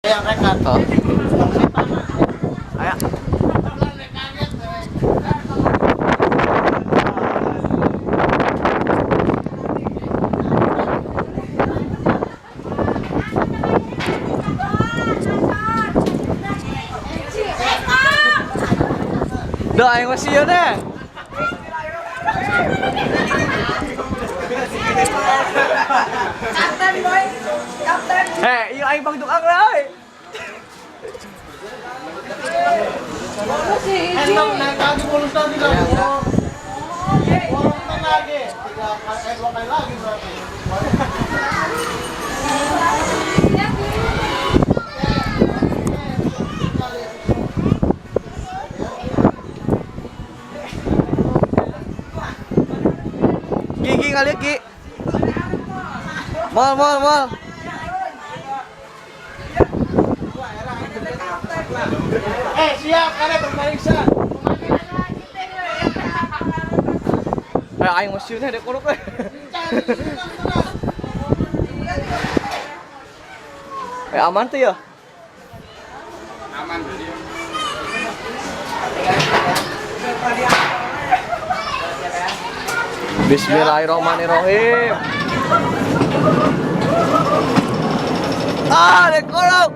Yang rekan. Oh. Ayo. Dah, ayo masih ya deh. Kapten boy, kapten. Iya aing pang tukang lah. Entong naik lagi mulus tadi kan. Orang lagi. 2 kali lagi berarti. Gigi kali Ki. Mal. Siap kalian berperiksa. Aing mesinnya ada kolok we. Aman tuh ya? Aman tuh dia. Bismillahirrahmanirrahim. Ada kolok.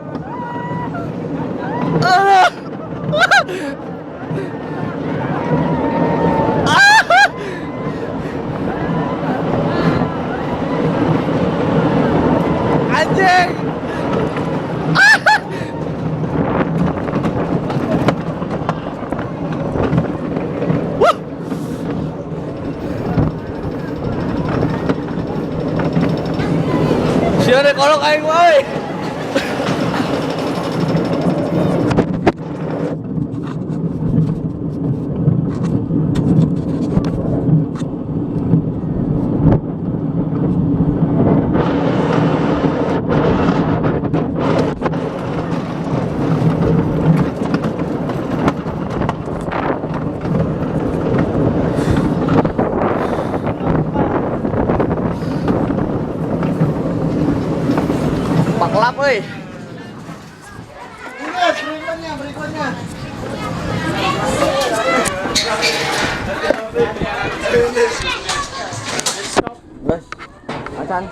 Anjing. Siapa deh kolok aing wae. Paklap euy. Berikutnya. Guys, acan.